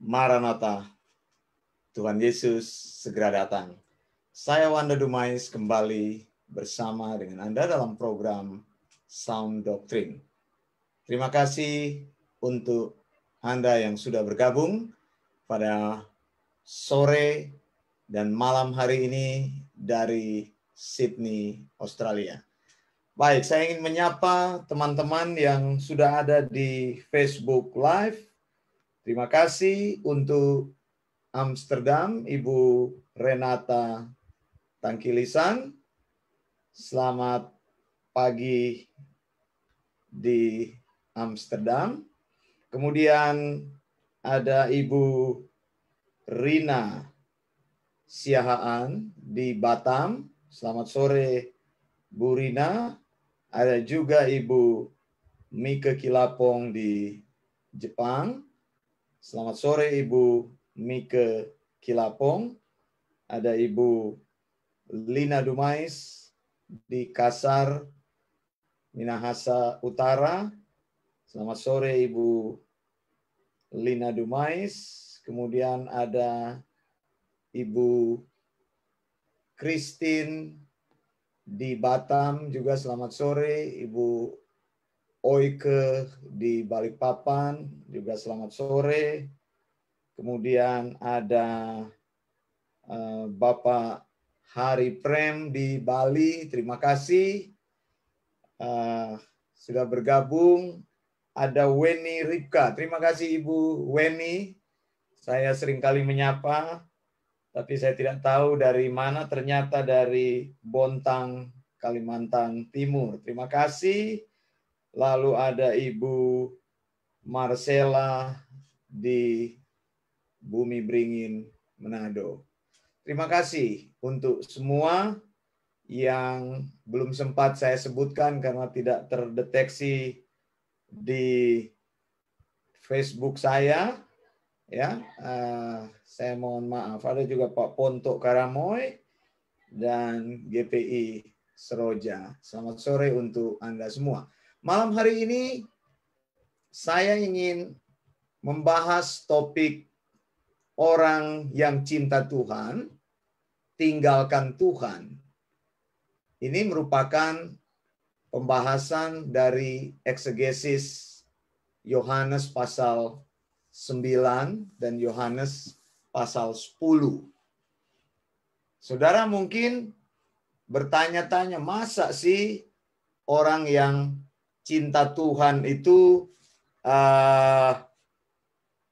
Maranatha, Tuhan Yesus segera datang. Saya Wanda Dumais kembali bersama dengan Anda dalam program Sound Doctrine. Terima kasih untuk Anda yang sudah bergabung pada sore dan malam hari ini dari Sydney, Australia. Baik, saya ingin menyapa teman-teman yang sudah ada di Facebook Live. Terima kasih untuk Amsterdam, Ibu Renata Tangkilisan. Selamat pagi di Amsterdam. Kemudian ada Ibu Rina Siahaan di Batam. Selamat sore, Bu Rina. Ada juga Ibu Mika Kilapong di Jepang. Selamat sore Ibu Mika Kilapong. Ada Ibu Lina Dumais di Kasar, Minahasa Utara. Selamat sore Ibu Lina Dumais. Kemudian ada Ibu Christine di Batam juga selamat sore. Ibu Oike di Balikpapan juga selamat sore. Kemudian ada Bapak Hari Prem di Bali. Terima kasih sudah bergabung. Ada Weni Ripka. Terima kasih Ibu Weni. Saya seringkali menyapa, tapi saya tidak tahu dari mana. Ternyata dari Bontang, Kalimantan Timur. Terima kasih. Lalu ada Ibu Marcella di Bumi Beringin, Manado. Terima kasih untuk semua yang belum sempat saya sebutkan karena tidak terdeteksi di Facebook saya. Ya, saya mohon maaf. Ada juga Pak Ponto Karamoy dan GPI Seroja. Selamat sore untuk Anda semua. Malam hari ini saya ingin membahas topik orang yang cinta Tuhan, tinggalkan Tuhan. Ini merupakan pembahasan dari eksegesis Yohanes pasal 9 dan Yohanes pasal 10. Saudara mungkin bertanya-tanya, masa sih orang yang cinta Tuhan itu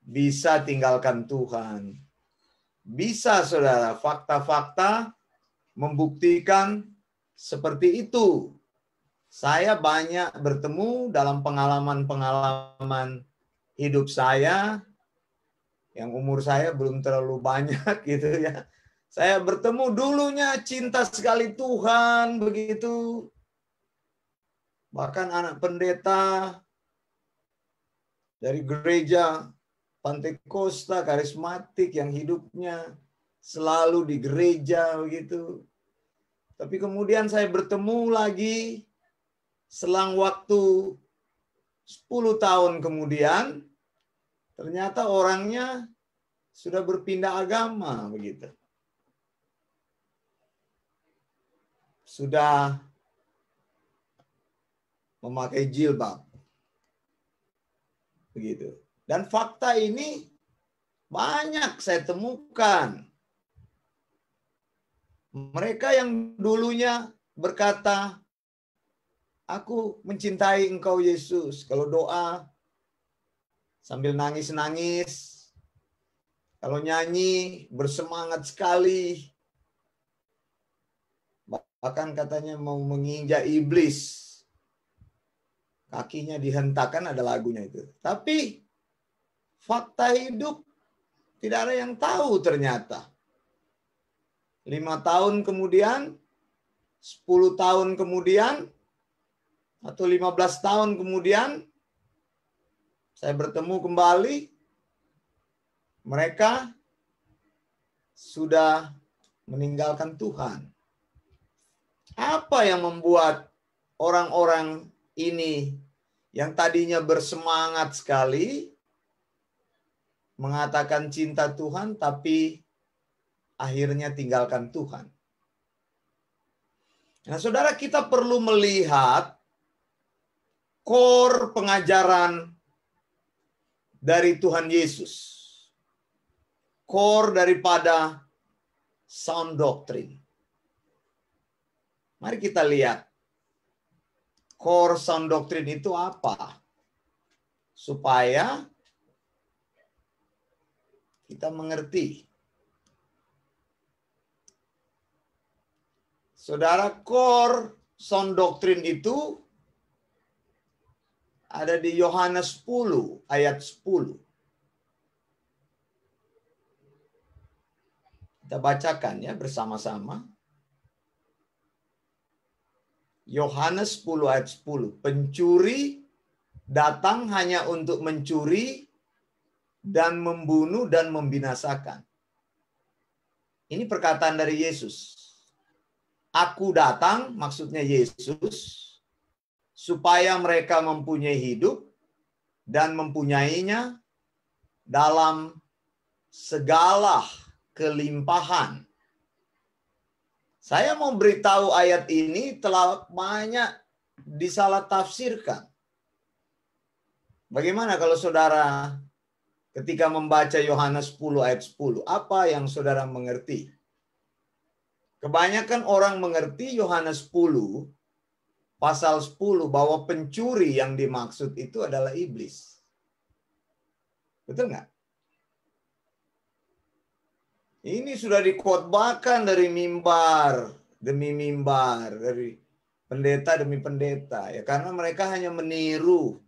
bisa tinggalkan Tuhan? Bisa, saudara. Fakta-fakta membuktikan seperti itu. Saya banyak bertemu dalam pengalaman-pengalaman hidup saya, yang umur saya belum terlalu banyak gitu ya. Saya bertemu dulunya cinta sekali Tuhan begitu. Bahkan anak pendeta dari gereja Pantekosta karismatik yang hidupnya selalu di gereja begitu. Tapi kemudian saya bertemu lagi selang waktu 10 tahun kemudian, ternyata orangnya sudah berpindah agama begitu. Sudah memakai jilbab. Begitu. Dan fakta ini banyak saya temukan. Mereka yang dulunya berkata, aku mencintai Engkau Yesus. Kalau doa sambil nangis-nangis. Kalau nyanyi bersemangat sekali. Bahkan katanya mau menginjak iblis. Kakinya dihentakkan, ada lagunya itu. Tapi fakta hidup tidak ada yang tahu ternyata. 5 tahun kemudian, 10 tahun kemudian, atau 15 tahun kemudian, saya bertemu kembali, mereka sudah meninggalkan Tuhan. Apa yang membuat orang-orang ini yang tadinya bersemangat sekali, mengatakan cinta Tuhan, tapi akhirnya tinggalkan Tuhan? Nah, saudara, kita perlu melihat core pengajaran dari Tuhan Yesus. Core daripada sound doctrine. Mari kita lihat core sound doctrine itu apa? Supaya kita mengerti. Saudara, core sound doctrine itu ada di Yohanes 10 ayat 10. Kita bacakan ya bersama-sama. Yohanes 10 ayat 10. Pencuri datang hanya untuk mencuri dan membunuh dan membinasakan. Ini perkataan dari Yesus. Aku datang, maksudnya Yesus, supaya mereka mempunyai hidup dan mempunyainya dalam segala kelimpahan. Saya mau beritahu ayat ini telah banyak disalah tafsirkan. Bagaimana kalau saudara ketika membaca Yohanes 10 ayat 10, apa yang saudara mengerti? Kebanyakan orang mengerti Yohanes 10 pasal 10 bahwa pencuri yang dimaksud itu adalah iblis. Betul nggak? Ini sudah dikhotbahkan dari mimbar demi mimbar, dari pendeta demi pendeta, ya, karena mereka hanya meniru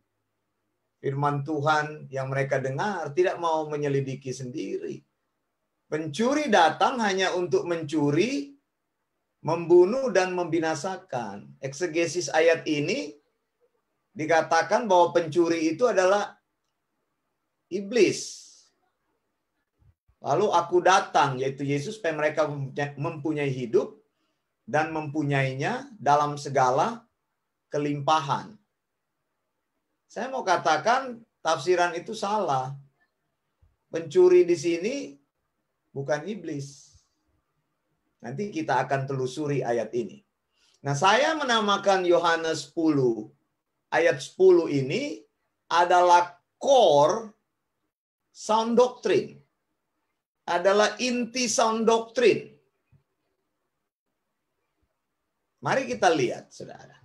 firman Tuhan yang mereka dengar, tidak mau menyelidiki sendiri. Pencuri datang hanya untuk mencuri, membunuh dan membinasakan. Eksegesis ayat ini dikatakan bahwa pencuri itu adalah iblis. Lalu aku datang, yaitu Yesus, supaya mereka mempunyai hidup dan mempunyainya dalam segala kelimpahan. Saya mau katakan tafsiran itu salah. Pencuri di sini bukan iblis. Nanti kita akan telusuri ayat ini. Nah, saya menamakan Yohanes 10 ayat 10 ini adalah core sound doctrine. Adalah inti sound doctrine. Mari kita lihat, saudara.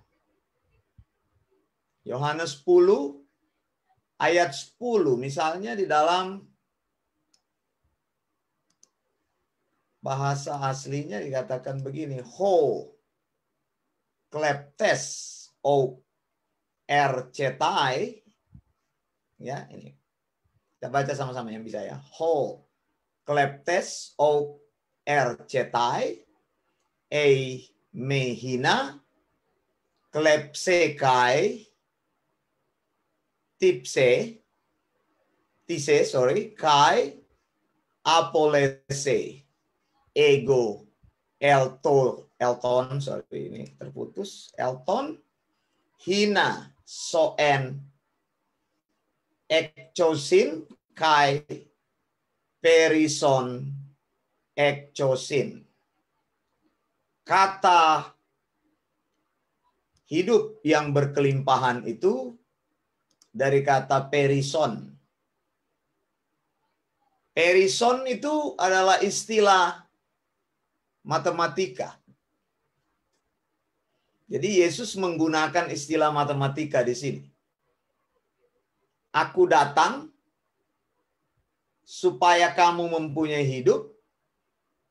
Yohanes 10 ayat 10, misalnya di dalam bahasa aslinya dikatakan begini, ho kleptes o ercetai, ya, ini kita baca sama-sama yang bisa ya, ho kleptes o ercetai ei mehina klepsekai tise kai apolese ego elton sorry ini terputus elton hina soen ekchosin kai perison, ekchosin. Kata hidup yang berkelimpahan itu dari kata perison. Perison itu adalah istilah matematika. Jadi Yesus menggunakan istilah matematika di sini. Aku datang supaya kamu mempunyai hidup,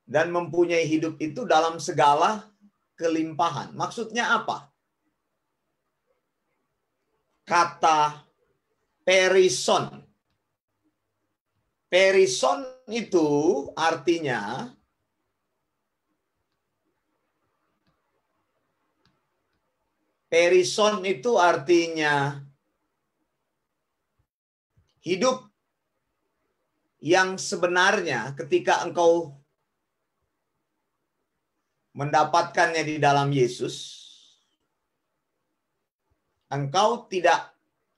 dan mempunyai hidup itu dalam segala kelimpahan. Maksudnya apa? Kata perison. Perison itu artinya hidup yang sebenarnya ketika engkau mendapatkannya di dalam Yesus, engkau tidak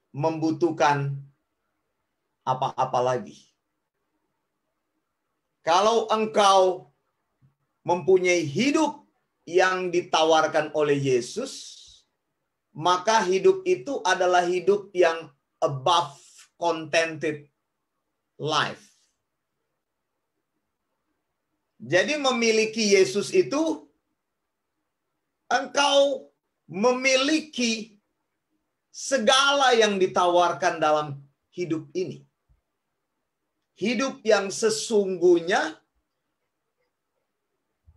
membutuhkan apa-apa lagi. Kalau engkau mempunyai hidup yang ditawarkan oleh Yesus, maka hidup itu adalah hidup yang above contented life. Jadi memiliki Yesus itu, engkau memiliki segala yang ditawarkan dalam hidup ini. Hidup yang sesungguhnya,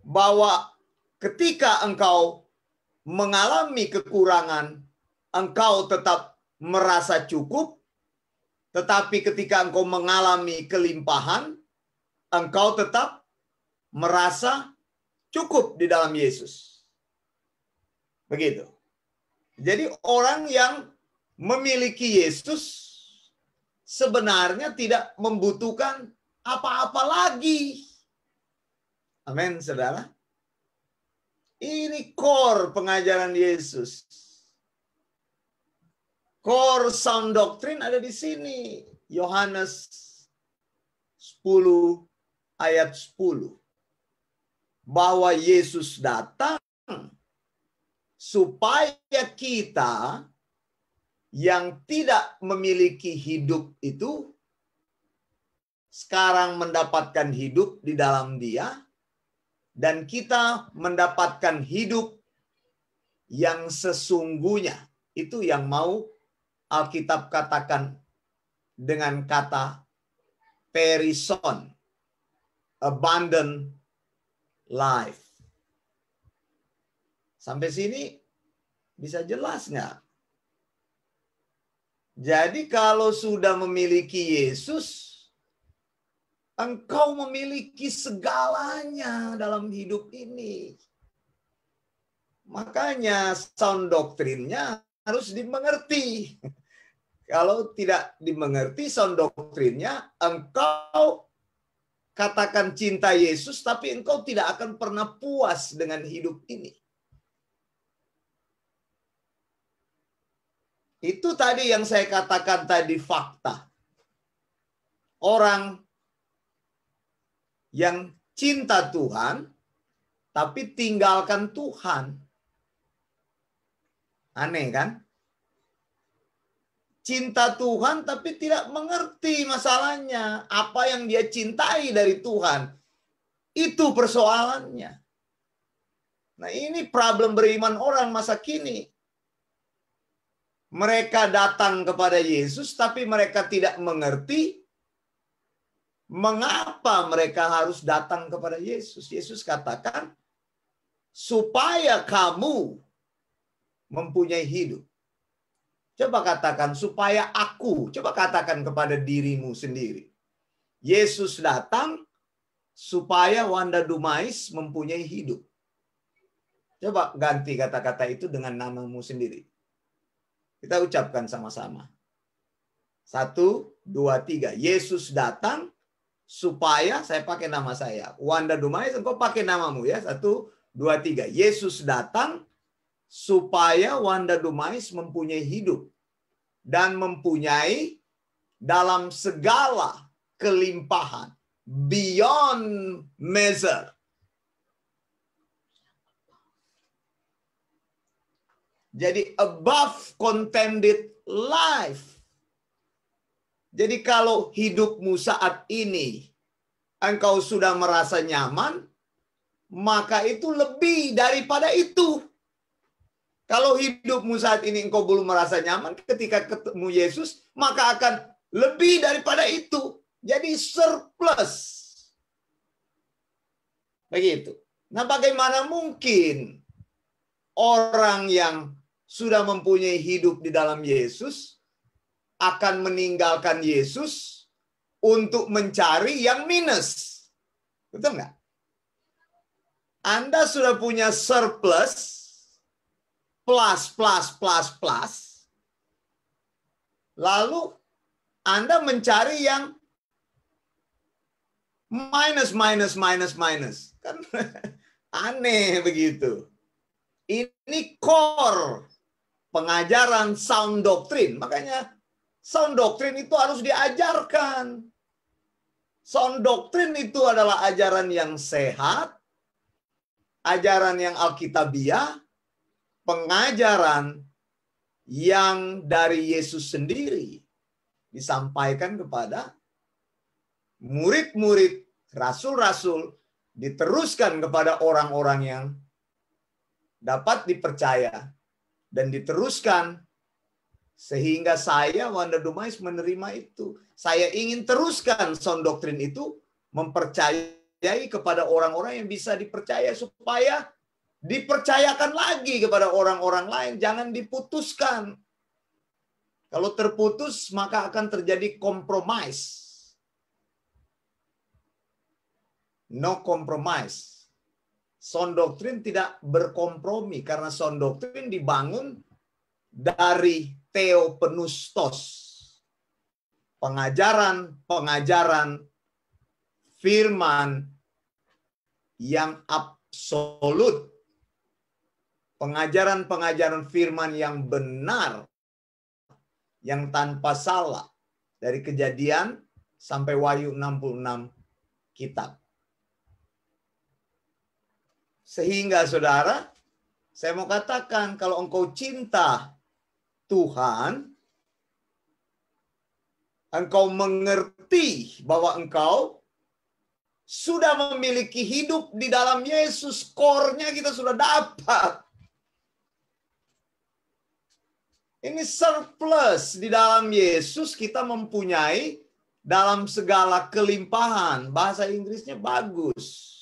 bahwa ketika engkau mengalami kekurangan, engkau tetap merasa cukup, tetapi ketika engkau mengalami kelimpahan, engkau tetap merasa cukup di dalam Yesus. Begitu. Jadi orang yang memiliki Yesus sebenarnya tidak membutuhkan apa-apa lagi. Amin, saudara. Ini core pengajaran Yesus. Core sound doctrine ada di sini. Yohanes 10 ayat 10. Bahwa Yesus datang supaya kita yang tidak memiliki hidup itu sekarang mendapatkan hidup di dalam Dia, dan kita mendapatkan hidup yang sesungguhnya. Itu yang mau Alkitab katakan dengan kata perison, abundant life. Sampai sini bisa jelas nggak? Jadi kalau sudah memiliki Yesus, engkau memiliki segalanya dalam hidup ini. Makanya sound doktrinnya harus dimengerti. Kalau tidak dimengerti sound doktrinnya, engkau katakan cinta Yesus, tapi engkau tidak akan pernah puas dengan hidup ini. Itu tadi yang saya katakan tadi, fakta. Orang yang cinta Tuhan, tapi tinggalkan Tuhan. Aneh kan? Cinta Tuhan, tapi tidak mengerti masalahnya. Apa yang dia cintai dari Tuhan. Itu persoalannya. Nah, ini problem beriman orang masa kini. Mereka datang kepada Yesus, tapi mereka tidak mengerti mengapa mereka harus datang kepada Yesus. Yesus katakan, supaya kamu mempunyai hidup. Coba katakan, supaya aku. Coba katakan kepada dirimu sendiri. Yesus datang supaya Wanda Dumais mempunyai hidup. Coba ganti kata-kata itu dengan namamu sendiri. Kita ucapkan sama-sama. 1, 2, 3. Yesus datang supaya, saya pakai nama saya. Wanda Dumais, engkau pakai namamu ya. 1, 2, 3. Yesus datang supaya Wanda Dumais mempunyai hidup. Dan mempunyai dalam segala kelimpahan. beyond measure. Jadi above contented life. Jadi kalau hidupmu saat ini engkau sudah merasa nyaman, maka itu lebih daripada itu. Kalau hidupmu saat ini engkau belum merasa nyaman, ketika ketemu Yesus, maka akan lebih daripada itu. Jadi surplus. Begitu. Nah, bagaimana mungkin orang yang sudah mempunyai hidup di dalam Yesus akan meninggalkan Yesus untuk mencari yang minus? Betul nggak? Anda sudah punya surplus, plus. Lalu Anda mencari yang minus. Kan aneh begitu. Ini core pengajaran sound doctrine. Makanya sound doctrine itu harus diajarkan. Sound doctrine itu adalah ajaran yang sehat, ajaran yang alkitabiah, pengajaran yang dari Yesus sendiri disampaikan kepada murid-murid, rasul-rasul, diteruskan kepada orang-orang yang dapat dipercaya dan diteruskan sehingga saya, Wanda Dumais, menerima itu. Saya ingin teruskan sound doktrin itu, mempercayai kepada orang-orang yang bisa dipercaya supaya dipercayakan lagi kepada orang-orang lain. Jangan diputuskan. Kalau terputus, maka akan terjadi compromise. No compromise. Sound doktrin tidak berkompromi karena sound doktrin dibangun dari theopneustos. Pengajaran firman yang absolut. Pengajaran firman yang benar, yang tanpa salah. Dari Kejadian sampai Wahyu 66 kitab. Sehingga saudara, saya mau katakan kalau engkau cinta Tuhan, engkau mengerti bahwa engkau sudah memiliki hidup di dalam Yesus, core-nya kita sudah dapat. Ini surplus di dalam Yesus, kita mempunyai dalam segala kelimpahan. Bahasa Inggrisnya bagus.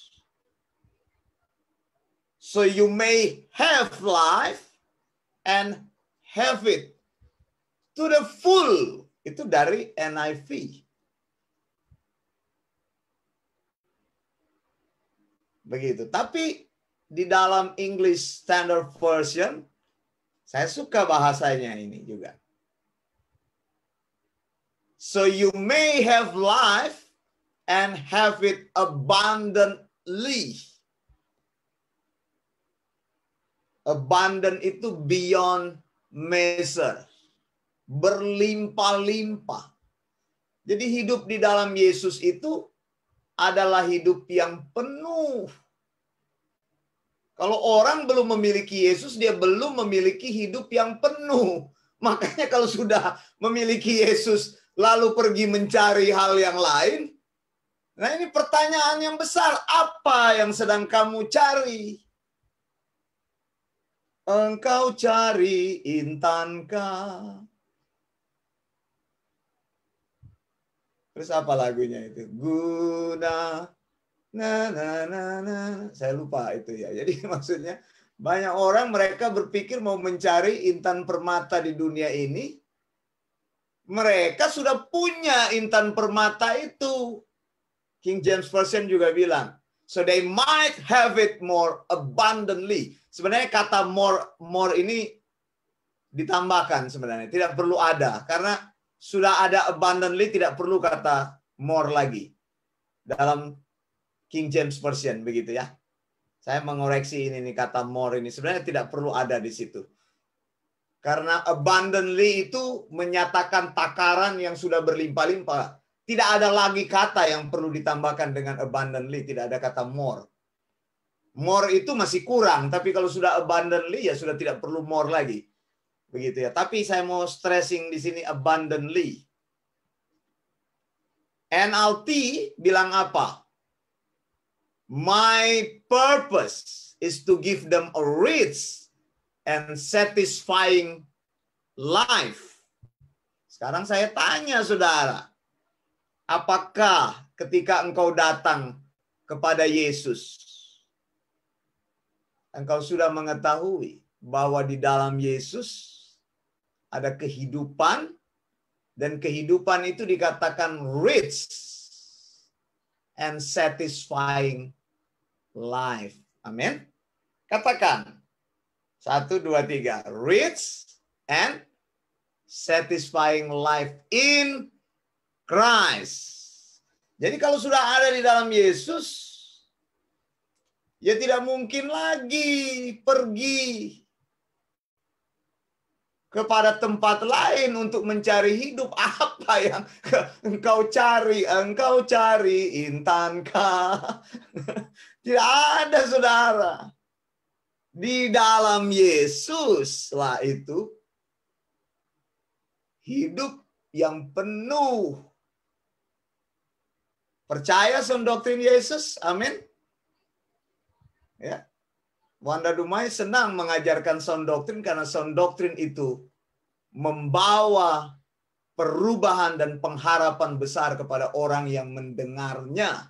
So you may have life and have it to the full. Itu dari NIV. Begitu. Tapi di dalam English Standard Version, saya suka bahasanya ini juga. So you may have life and have it abundantly. Abundant itu beyond measure. Berlimpah-limpah. Jadi hidup di dalam Yesus itu adalah hidup yang penuh. Kalau orang belum memiliki Yesus, dia belum memiliki hidup yang penuh. Makanya kalau sudah memiliki Yesus, lalu pergi mencari hal yang lain. Nah, ini pertanyaan yang besar. Apa yang sedang kamu cari? Engkau cari intankah? Terus apa lagunya itu? Guna, saya lupa itu ya. Jadi maksudnya banyak orang mereka berpikir mau mencari intan permata di dunia ini. Mereka sudah punya intan permata itu. King James Version juga bilang, so they might have it more abundantly. Sebenarnya kata more ini ditambahkan sebenarnya. Tidak perlu ada. Karena sudah ada abundantly, tidak perlu kata more lagi. Dalam King James Version begitu ya. Saya mengoreksi ini kata more ini. Sebenarnya tidak perlu ada di situ. Karena abundantly itu menyatakan takaran yang sudah berlimpah-limpah. Tidak ada lagi kata yang perlu ditambahkan dengan abundantly, tidak ada kata more. More itu masih kurang, tapi kalau sudah abundantly ya sudah tidak perlu more lagi. Begitu ya. Tapi saya mau stressing di sini abundantly. NLT bilang apa? My purpose is to give them a rich and satisfying life. Sekarang saya tanya saudara, apakah ketika engkau datang kepada Yesus, engkau sudah mengetahui bahwa di dalam Yesus ada kehidupan, dan kehidupan itu dikatakan rich and satisfying life. Amin. Katakan. 1, 2, 3. Rich and satisfying life in Christ. Jadi kalau sudah ada di dalam Yesus, ya tidak mungkin lagi pergi kepada tempat lain untuk mencari hidup. Apa yang engkau cari? Engkau cari intankah? Tidak ada, saudara. Di dalam Yesus lah itu hidup yang penuh. Percaya sound doktrin Yesus? Amin. Ya. Wanda Dumai senang mengajarkan sound doktrin karena sound doktrin itu membawa perubahan dan pengharapan besar kepada orang yang mendengarnya.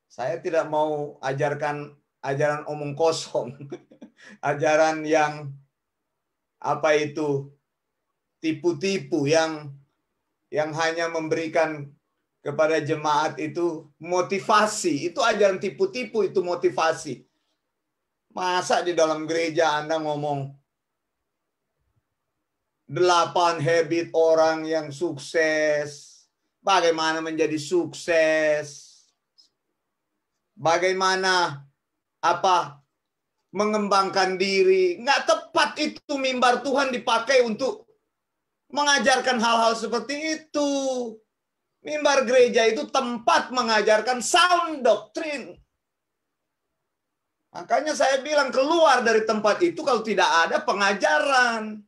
Saya tidak mau ajarkan ajaran omong kosong, ajaran yang tipu-tipu yang hanya memberikan kepada jemaat itu motivasi. Itu ajaran tipu-tipu, itu motivasi. Masa di dalam gereja Anda ngomong 8 habit orang yang sukses, bagaimana menjadi sukses, bagaimana mengembangkan diri. Nggak tepat itu mimbar Tuhan dipakai untuk mengajarkan hal-hal seperti itu. Mimbar gereja itu tempat mengajarkan sound doktrin. Makanya saya bilang keluar dari tempat itu kalau tidak ada pengajaran.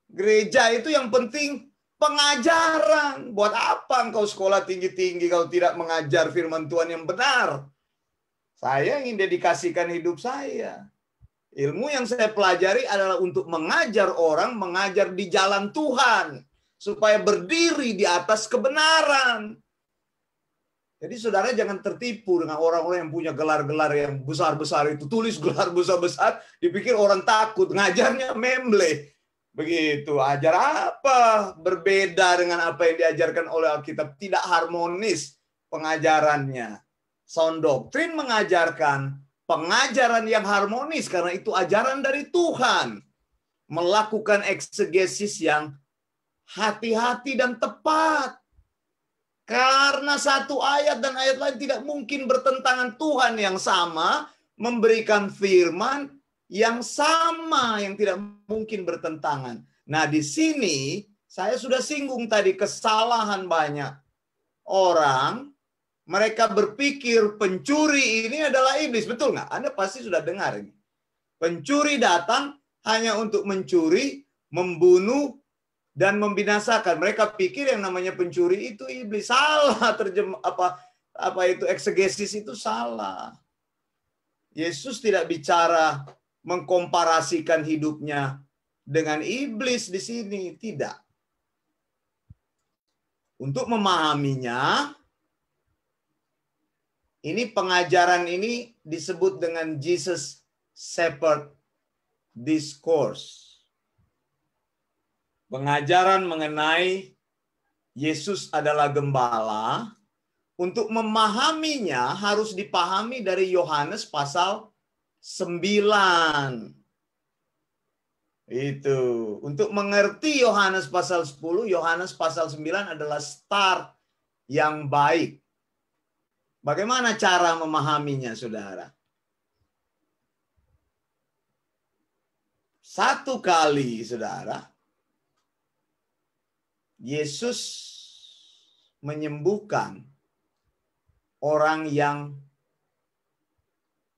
Gereja itu yang penting pengajaran. Buat apa engkau sekolah tinggi-tinggi kalau tidak mengajar firman Tuhan yang benar? Saya ingin dedikasikan hidup saya. Ilmu yang saya pelajari adalah untuk mengajar orang, mengajar di jalan Tuhan. Supaya berdiri di atas kebenaran. Jadi saudara jangan tertipu dengan orang-orang yang punya gelar-gelar yang besar-besar itu. Tulis gelar besar-besar, dipikir orang takut. Ngajarnya memble. Begitu, ajar apa? Berbeda dengan apa yang diajarkan oleh Alkitab. Tidak harmonis pengajarannya. Sound doktrin mengajarkan pengajaran yang harmonis. Karena itu ajaran dari Tuhan. Melakukan eksegesis yang hati-hati dan tepat. Karena satu ayat dan ayat lain tidak mungkin bertentangan. Tuhan yang sama memberikan firman yang sama yang tidak mungkin bertentangan. Nah, di sini saya sudah singgung tadi kesalahan banyak orang. Mereka berpikir pencuri ini adalah iblis. Betul nggak? Anda pasti sudah dengar ini. Pencuri datang hanya untuk mencuri, membunuh, dan membinasakan. Mereka pikir yang namanya pencuri itu iblis. Salah itu eksegesis itu salah. Yesus tidak bicara mengkomparasikan hidupnya dengan iblis di sini, tidak. Untuk memahaminya, ini pengajaran ini disebut dengan Jesus Shepherd Discourse. Pengajaran mengenai Yesus adalah gembala. Untuk memahaminya harus dipahami dari Yohanes pasal 9. Itu. Untuk mengerti Yohanes pasal 10, Yohanes pasal 9 adalah start yang baik. Bagaimana cara memahaminya, saudara? Satu kali, saudara, Yesus menyembuhkan orang yang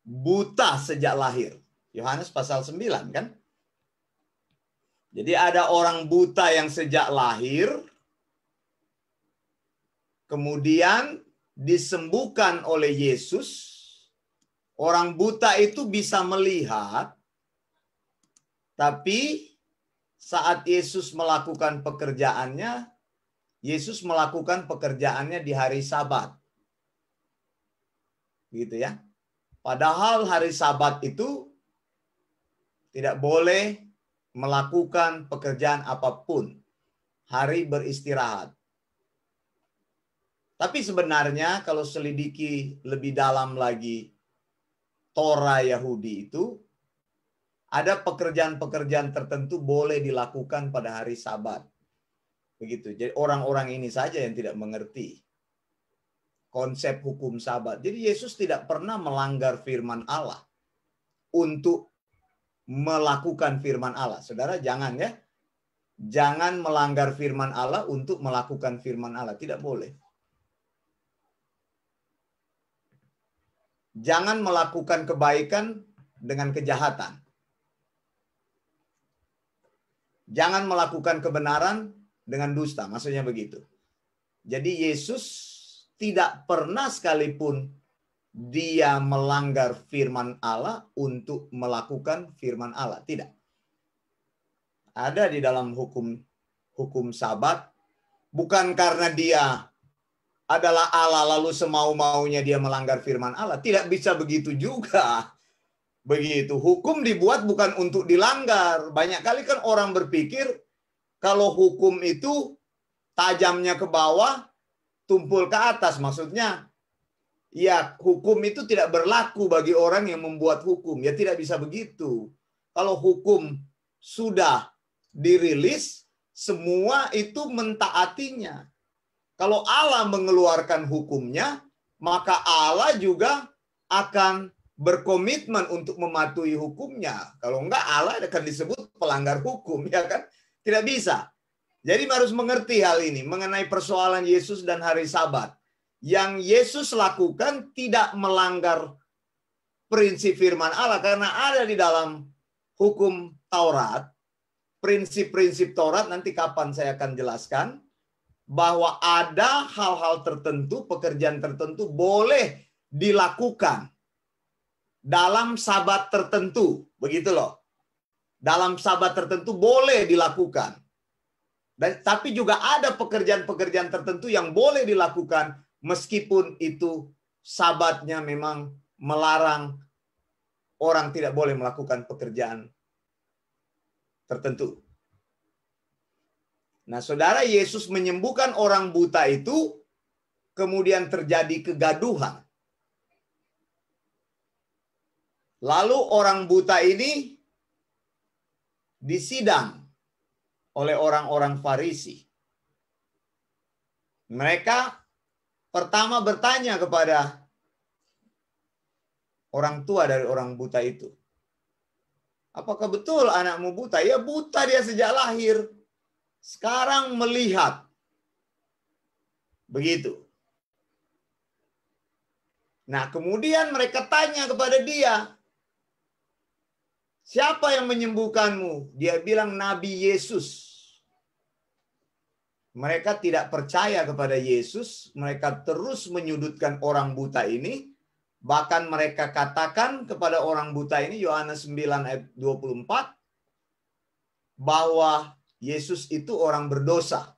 buta sejak lahir. Yohanes pasal 9 kan? Jadi ada orang buta yang sejak lahir, kemudian disembuhkan oleh Yesus. Orang buta itu bisa melihat, tapi saat Yesus melakukan pekerjaannya, Yesus melakukan pekerjaannya di hari Sabat. Gitu ya. Padahal hari Sabat itu tidak boleh melakukan pekerjaan apapun. Hari beristirahat. Tapi sebenarnya kalau selidiki lebih dalam lagi Torah Yahudi itu, ada pekerjaan-pekerjaan tertentu boleh dilakukan pada hari Sabat. Begitu. Jadi orang-orang ini saja yang tidak mengerti konsep hukum Sabat. Jadi Yesus tidak pernah melanggar firman Allah untuk melakukan firman Allah. Saudara, jangan ya. Jangan melanggar firman Allah untuk melakukan firman Allah. Tidak boleh. Jangan melakukan kebaikan dengan kejahatan. Jangan melakukan kebenaran dengan dusta. Maksudnya begitu. Jadi Yesus tidak pernah sekalipun dia melanggar firman Allah untuk melakukan firman Allah. Tidak. Ada di dalam hukum Sabat. Bukan karena dia adalah Allah lalu semau-maunya dia melanggar firman Allah. Tidak bisa begitu juga. Begitu. Hukum dibuat bukan untuk dilanggar. Banyak kali kan orang berpikir kalau hukum itu tajamnya ke bawah, tumpul ke atas. Maksudnya, ya hukum itu tidak berlaku bagi orang yang membuat hukum. Ya tidak bisa begitu. Kalau hukum sudah dirilis, semua itu mentaatinya. Kalau Allah mengeluarkan hukumnya, maka Allah juga akan berkomitmen untuk mematuhi hukumnya. Kalau enggak, Allah akan disebut pelanggar hukum, ya kan? Tidak bisa. Jadi harus mengerti hal ini mengenai persoalan Yesus dan hari Sabat. Yang Yesus lakukan tidak melanggar prinsip firman Allah, karena ada di dalam hukum Taurat, prinsip-prinsip Taurat, nanti kapan saya akan jelaskan, bahwa ada hal-hal tertentu, pekerjaan tertentu boleh dilakukan dalam Sabat tertentu. Begitu loh. Dalam Sabat tertentu boleh dilakukan. Tapi juga ada pekerjaan-pekerjaan tertentu yang boleh dilakukan meskipun itu Sabatnya memang melarang orang tidak boleh melakukan pekerjaan tertentu. Nah, saudara, Yesus menyembuhkan orang buta itu, kemudian terjadi kegaduhan. Lalu orang buta ini disidang oleh orang-orang Farisi. Mereka pertama bertanya kepada orang tua dari orang buta itu. Apakah betul anakmu buta? Ya, buta dia sejak lahir. Sekarang melihat. Begitu. Nah, kemudian mereka tanya kepada dia, siapa yang menyembuhkanmu? Dia bilang Nabi Yesus. Mereka tidak percaya kepada Yesus. Mereka terus menyudutkan orang buta ini. Bahkan mereka katakan kepada orang buta ini, Yohanes 9 ayat 24, bahwa Yesus itu orang berdosa.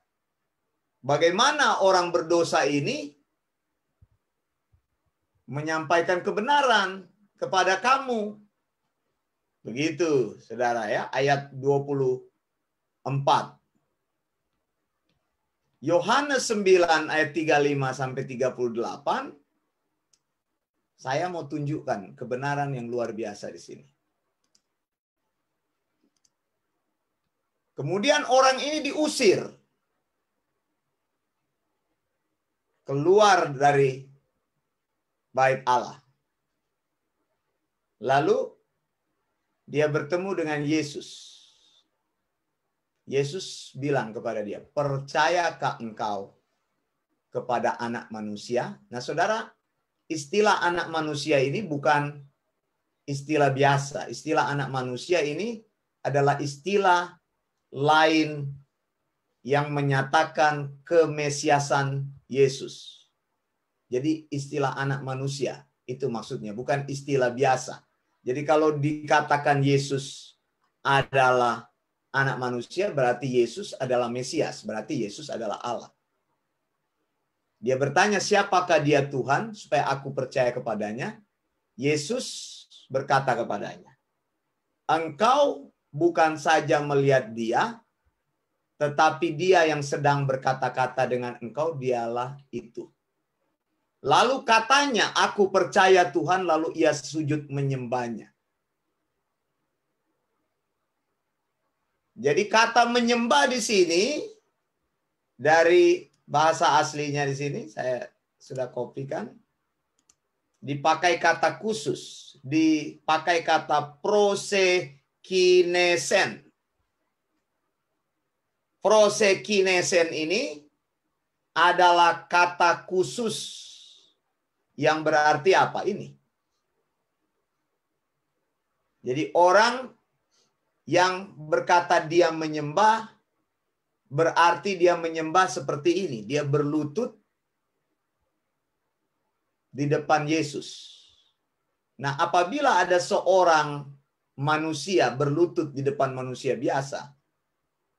Bagaimana orang berdosa ini menyampaikan kebenaran kepada kamu? Begitu, saudara ya, ayat 24. Yohanes 9 ayat 35 sampai 38. Saya mau tunjukkan kebenaran yang luar biasa di sini. Kemudian orang ini diusir keluar dari bait Allah. Lalu dia bertemu dengan Yesus. Yesus bilang kepada dia, percayakah engkau kepada anak manusia? Nah saudara, istilah anak manusia ini bukan istilah biasa. Istilah anak manusia ini adalah istilah lain yang menyatakan kemesiasan Yesus. Jadi istilah anak manusia itu maksudnya, bukan istilah biasa. Jadi kalau dikatakan Yesus adalah anak manusia, berarti Yesus adalah Mesias, berarti Yesus adalah Allah. Dia bertanya, siapakah dia Tuhan supaya aku percaya kepadanya? Yesus berkata kepadanya, engkau bukan saja melihat dia, tetapi dia yang sedang berkata-kata dengan engkau, dialah itu. Lalu katanya, aku percaya Tuhan, lalu ia sujud menyembahnya. Jadi kata menyembah di sini, dari bahasa aslinya di sini, saya sudah kopikan, dipakai kata khusus, dipakai kata prosekinesen. Prosekinesen ini adalah kata khusus yang berarti apa ini? Jadi orang yang berkata dia menyembah, berarti dia menyembah seperti ini. Dia berlutut di depan Yesus. Nah, apabila ada seorang manusia berlutut di depan manusia biasa,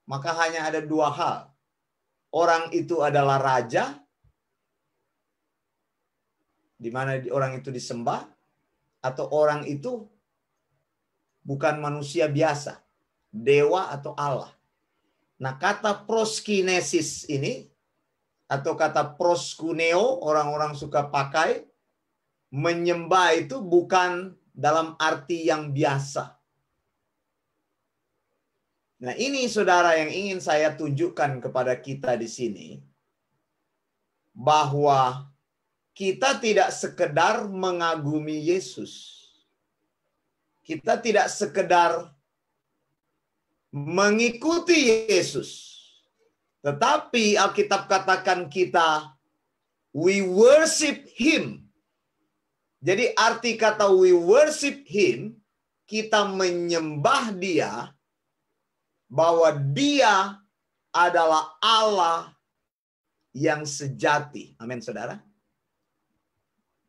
maka hanya ada dua hal. Orang itu adalah raja, di mana orang itu disembah, atau orang itu bukan manusia biasa, dewa atau Allah. Nah, kata proskinesis ini, atau kata proskuneo, orang-orang suka pakai, menyembah itu bukan dalam arti yang biasa. Nah, ini saudara yang ingin saya tunjukkan kepada kita di sini, bahwa kita tidak sekedar mengagumi Yesus. Kita tidak sekedar mengikuti Yesus. Tetapi Alkitab katakan kita, we worship Him. Jadi arti kata we worship Him, kita menyembah Dia, bahwa Dia adalah Allah yang sejati. Amin, saudara.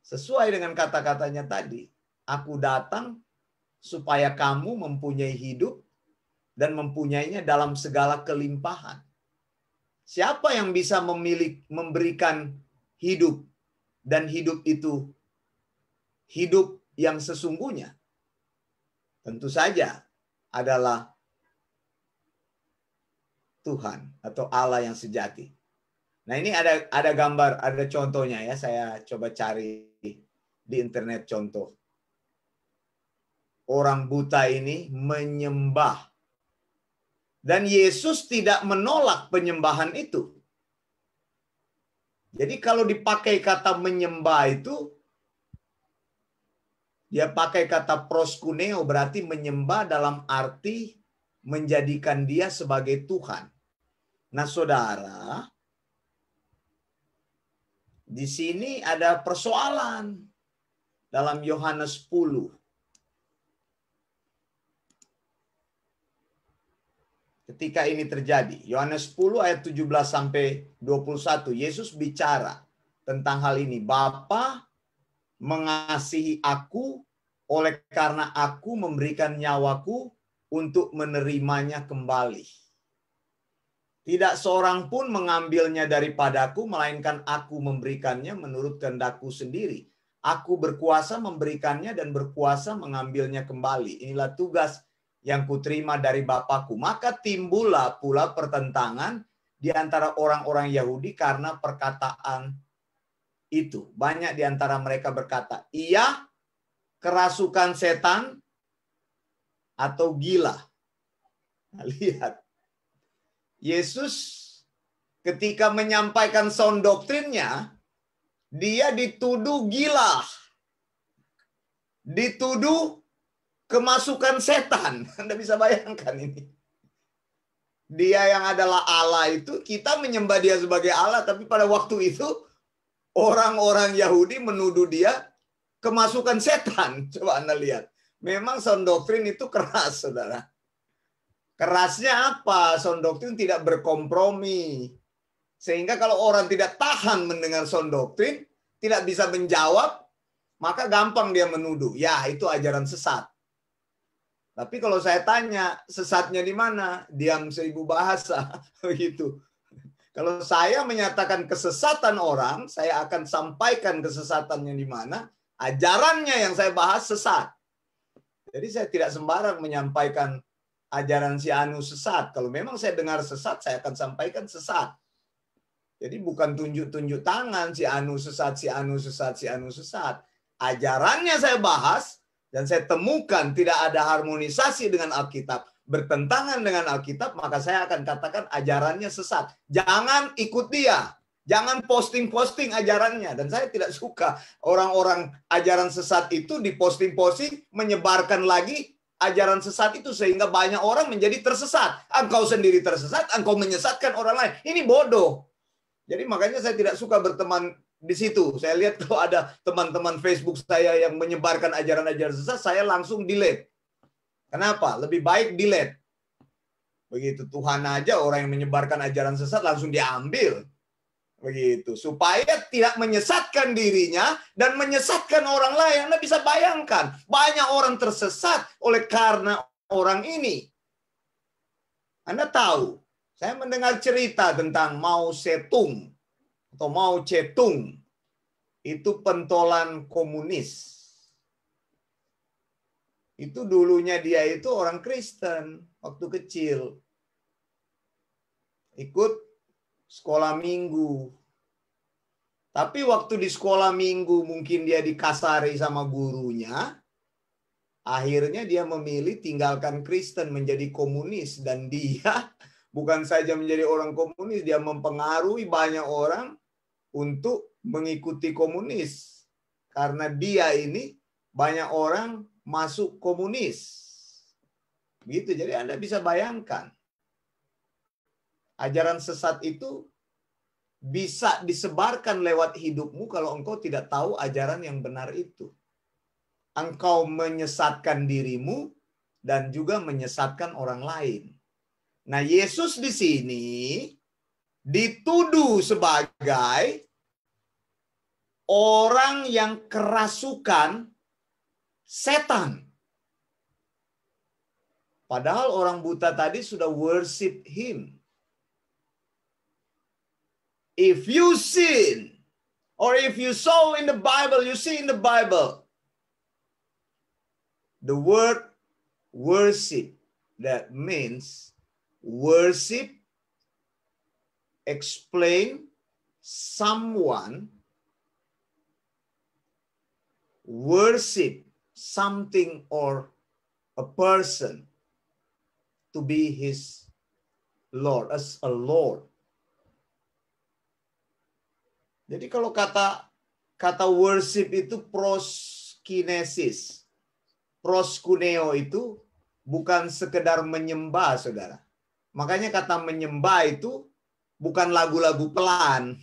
Sesuai dengan kata-katanya tadi, aku datang supaya kamu mempunyai hidup dan mempunyainya dalam segala kelimpahan. Siapa yang bisa memberikan hidup, dan hidup itu hidup yang sesungguhnya? Tentu saja adalah Tuhan atau Allah yang sejati. Nah, ini ada gambar, ada contohnya ya. Saya coba cari di internet contoh. Orang buta ini menyembah. Dan Yesus tidak menolak penyembahan itu. Jadi kalau dipakai kata menyembah itu, dia pakai kata proskuneo, berarti menyembah dalam arti menjadikan dia sebagai Tuhan. Nah, saudara, di sini ada persoalan dalam Yohanes 10. Ketika ini terjadi, Yohanes 10 ayat 17 sampai 21, Yesus bicara tentang hal ini. Bapa mengasihi aku oleh karena aku memberikan nyawaku untuk menerimanya kembali. Tidak seorang pun mengambilnya daripadaku, melainkan aku memberikannya menurut kehendakku sendiri. Aku berkuasa memberikannya dan berkuasa mengambilnya kembali. Inilah tugas yang kuterima dari Bapakku. Maka timbullah pula pertentangan di antara orang-orang Yahudi karena perkataan itu. Banyak di antara mereka berkata, ia kerasukan setan atau gila. Nah, lihat. Yesus ketika menyampaikan sound doktrinnya, dia dituduh gila. Dituduh kemasukan setan. Anda bisa bayangkan ini. dia yang adalah Allah itu, kita menyembah dia sebagai Allah, tapi pada waktu itu orang-orang Yahudi menuduh dia kemasukan setan. Coba Anda lihat. Memang sound doktrin itu keras, saudara. Kerasnya apa? Sound doktrin tidak berkompromi. Sehingga kalau orang tidak tahan mendengar sound doktrin, tidak bisa menjawab, maka gampang dia menuduh. Ya, itu ajaran sesat. Tapi kalau saya tanya, sesatnya di mana? Diam 1000 bahasa. Begitu. Kalau saya menyatakan kesesatan orang, saya akan sampaikan kesesatannya di mana. Ajarannya yang saya bahas sesat. Jadi saya tidak sembarang menyampaikan ajaran si Anu sesat. Kalau memang saya dengar sesat, saya akan sampaikan sesat. Jadi bukan tunjuk-tunjuk tangan, si Anu sesat, si Anu sesat, si Anu sesat. Ajarannya saya bahas, dan saya temukan tidak ada harmonisasi dengan Alkitab, bertentangan dengan Alkitab, maka saya akan katakan ajarannya sesat. Jangan ikut dia. Jangan posting-posting ajarannya. Dan saya tidak suka orang-orang ajaran sesat itu diposting-posting, menyebarkan lagi ajaran sesat itu sehingga banyak orang menjadi tersesat. Engkau sendiri tersesat, engkau menyesatkan orang lain. Ini bodoh. Jadi makanya saya tidak suka berteman di situ. Saya lihat kalau ada teman-teman Facebook saya yang menyebarkan ajaran-ajaran sesat, saya langsung delete. Kenapa? Lebih baik delete. Begitu, Tuhan aja orang yang menyebarkan ajaran sesat langsung diambil. Begitu, supaya tidak menyesatkan dirinya dan menyesatkan orang lain. Anda bisa bayangkan, banyak orang tersesat oleh karena orang ini. Anda tahu, saya mendengar cerita tentang Mao Zedong atau Mao Zedong. Itu pentolan komunis. Itu dulunya dia itu orang Kristen waktu kecil. Ikut sekolah minggu. Tapi waktu di sekolah minggu mungkin dia dikasari sama gurunya. Akhirnya dia memilih tinggalkan Kristen menjadi komunis. Dan dia bukan saja menjadi orang komunis, dia mempengaruhi banyak orang untuk mengikuti komunis. Karena dia ini banyak orang masuk komunis. Gitu. Jadi Anda bisa bayangkan. Ajaran sesat itu bisa disebarkan lewat hidupmu kalau engkau tidak tahu ajaran yang benar itu. Engkau menyesatkan dirimu dan juga menyesatkan orang lain. Nah, Yesus di sini dituduh sebagai orang yang kerasukan setan. Padahal orang buta tadi sudah worship him. If you sin, or if you saw in the Bible, you see in the Bible, the word worship, that means worship, explain someone, worship something or a person to be his Lord, as a Lord. Jadi kalau kata worship itu proskinesis. Proskuneo itu bukan sekedar menyembah, saudara. Makanya kata menyembah itu bukan lagu-lagu pelan.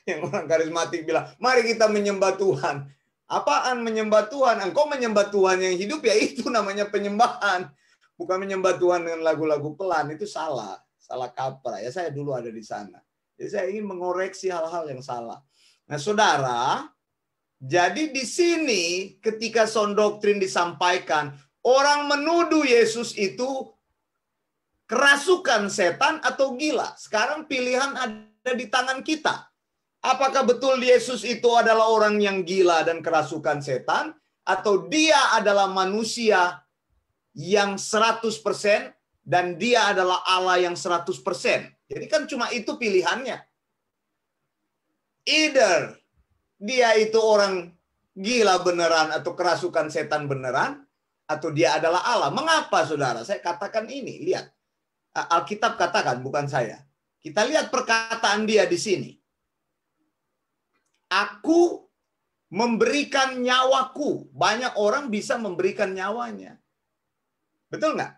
Yang orang karismatik bilang, mari kita menyembah Tuhan. Apaan menyembah Tuhan? Engkau menyembah Tuhan yang hidup, ya itu namanya penyembahan. Bukan menyembah Tuhan dengan lagu-lagu pelan, itu salah. Salah kaprah. Ya saya dulu ada di sana. Jadi saya ingin mengoreksi hal-hal yang salah. Nah, saudara, jadi di sini ketika sound doktrin disampaikan, orang menuduh Yesus itu kerasukan setan atau gila. Sekarang pilihan ada di tangan kita. Apakah betul Yesus itu adalah orang yang gila dan kerasukan setan, atau dia adalah manusia yang 100% dan dia adalah Allah yang 100%. Jadi kan cuma itu pilihannya. Either dia itu orang gila beneran atau kerasukan setan beneran, atau dia adalah Allah. Mengapa, saudara? Saya katakan ini. Lihat. Alkitab katakan, bukan saya. Kita lihat perkataan dia di sini. Aku memberikan nyawaku. Banyak orang bisa memberikan nyawanya. Betul nggak?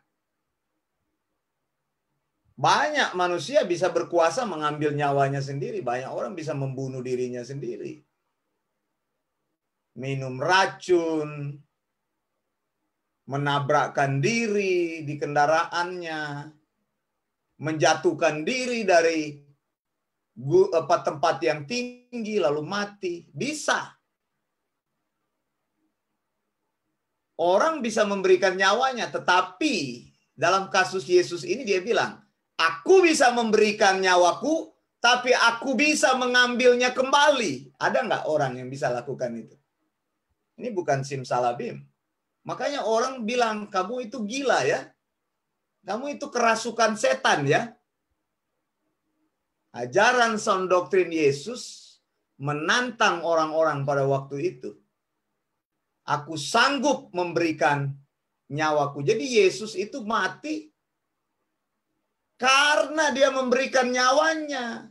Banyak manusia bisa berkuasa mengambil nyawanya sendiri. Banyak orang bisa membunuh dirinya sendiri. Minum racun, menabrakkan diri di kendaraannya, menjatuhkan diri dari tempat yang tinggi lalu mati. Bisa. Orang bisa memberikan nyawanya, tetapi dalam kasus Yesus ini dia bilang, aku bisa memberikan nyawaku, tapi aku bisa mengambilnya kembali. Ada nggak orang yang bisa lakukan itu? Ini bukan simsalabim. Makanya orang bilang, kamu itu gila ya. Kamu itu kerasukan setan ya. Ajaran sound doktrin Yesus menantang orang-orang pada waktu itu. Aku sanggup memberikan nyawaku. Jadi Yesus itu mati karena dia memberikan nyawanya.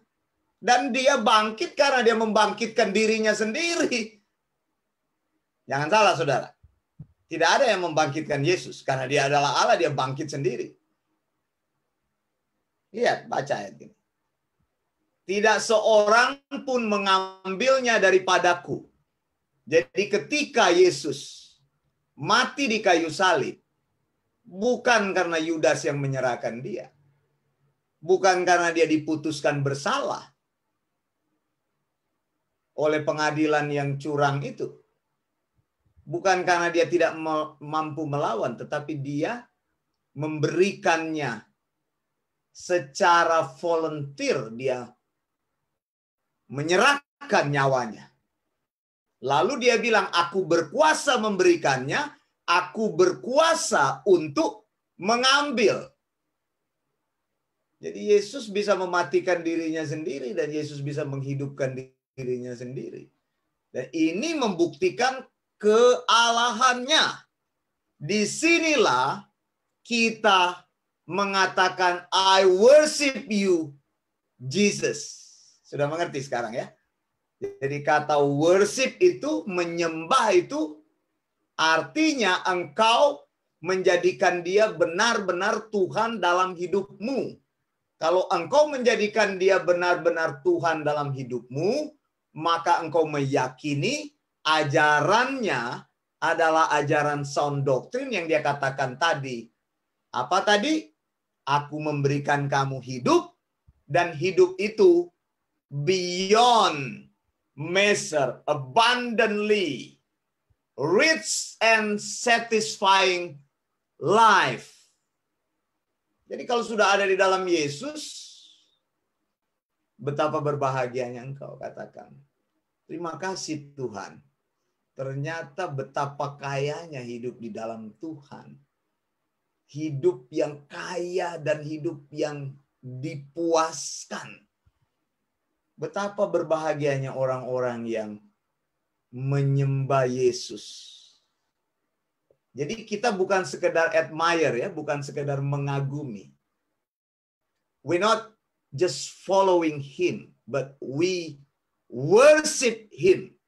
Dan dia bangkit karena dia membangkitkan dirinya sendiri. Jangan salah, saudara. Tidak ada yang membangkitkan Yesus. Karena dia adalah Allah, dia bangkit sendiri. Lihat, baca ayat ini. Tidak seorang pun mengambilnya daripadaku. Jadi ketika Yesus mati di kayu salib, bukan karena Yudas yang menyerahkan dia. Bukan karena dia diputuskan bersalah oleh pengadilan yang curang itu. Bukan karena dia tidak mampu melawan, tetapi dia memberikannya secara volunteer. Dia menyerahkan nyawanya. Lalu dia bilang, aku berkuasa memberikannya, aku berkuasa untuk mengambil. Jadi Yesus bisa mematikan dirinya sendiri dan Yesus bisa menghidupkan dirinya sendiri. Dan ini membuktikan kealahannya. Disinilah kita mengatakan, I worship you, Jesus. Sudah mengerti sekarang ya? Jadi kata worship itu, menyembah itu, artinya engkau menjadikan dia benar-benar Tuhan dalam hidupmu. Kalau engkau menjadikan dia benar-benar Tuhan dalam hidupmu, maka engkau meyakini ajarannya adalah ajaran sound doktrin yang dia katakan tadi. Apa tadi? Aku memberikan kamu hidup, dan hidup itu beyond measure, abundantly, rich and satisfying life. Jadi kalau sudah ada di dalam Yesus, betapa berbahagianya engkau, katakan. Terima kasih Tuhan. Ternyata betapa kayanya hidup di dalam Tuhan. Hidup yang kaya dan hidup yang dipuaskan. Betapa berbahagianya orang-orang yang menyembah Yesus. Jadi kita bukan sekedar admire ya, bukan sekedar mengagumi. We're not just following him, but we worship him.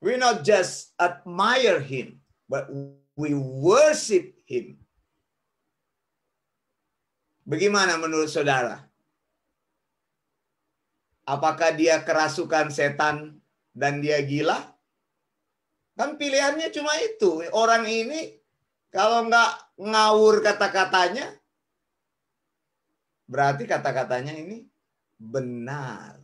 We not just admire him, but we worship him. Bagaimana menurut saudara? Apakah dia kerasukan setan dan dia gila? Kan pilihannya cuma itu. Orang ini kalau nggak ngawur kata-katanya, berarti kata-katanya ini benar.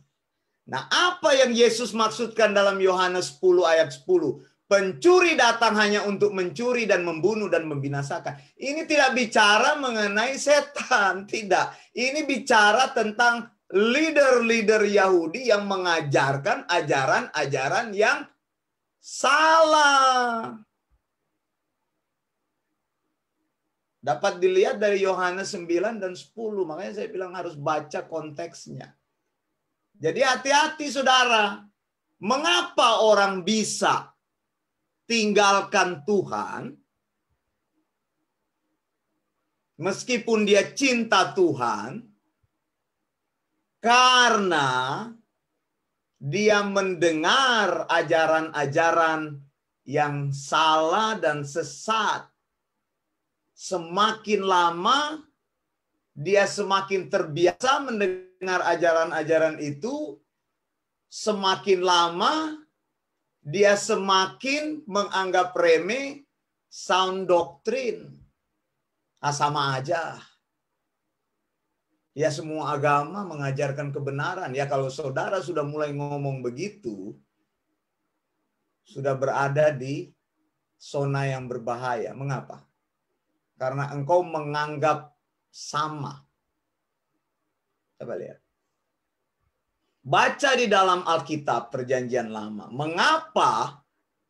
Nah, apa yang Yesus maksudkan dalam Yohanes 10 ayat 10? Pencuri datang hanya untuk mencuri dan membunuh dan membinasakan. Ini tidak bicara mengenai setan, tidak. Ini bicara tentang leader-leader Yahudi yang mengajarkan ajaran-ajaran yang salah. Dapat dilihat dari Yohanes 9 dan 10. Makanya saya bilang harus baca konteksnya. Jadi hati-hati saudara. Mengapa orang bisa tinggalkan Tuhan meskipun dia cinta Tuhan? Karena dia mendengar ajaran-ajaran yang salah dan sesat. semakin lama dia semakin terbiasa mendengar ajaran-ajaran itu, semakin lama dia semakin menganggap remeh sound doctrine. Sama aja. Ya semua agama mengajarkan kebenaran. Ya kalau saudara sudah mulai ngomong begitu, sudah berada di zona yang berbahaya. Mengapa? Karena engkau menganggap sama. Coba lihat. Baca di dalam Alkitab Perjanjian Lama. Mengapa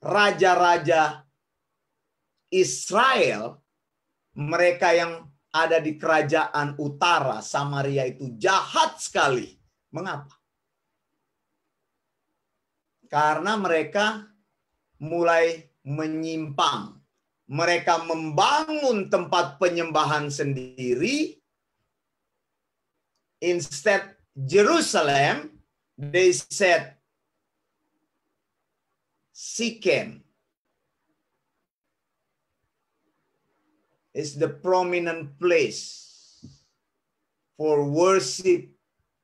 raja-raja Israel, mereka yang ada di kerajaan utara Samaria itu jahat sekali? Mengapa? Karena mereka mulai menyimpang. Mereka membangun tempat penyembahan sendiri. Instead Jerusalem, they said Shechem is the prominent place for worship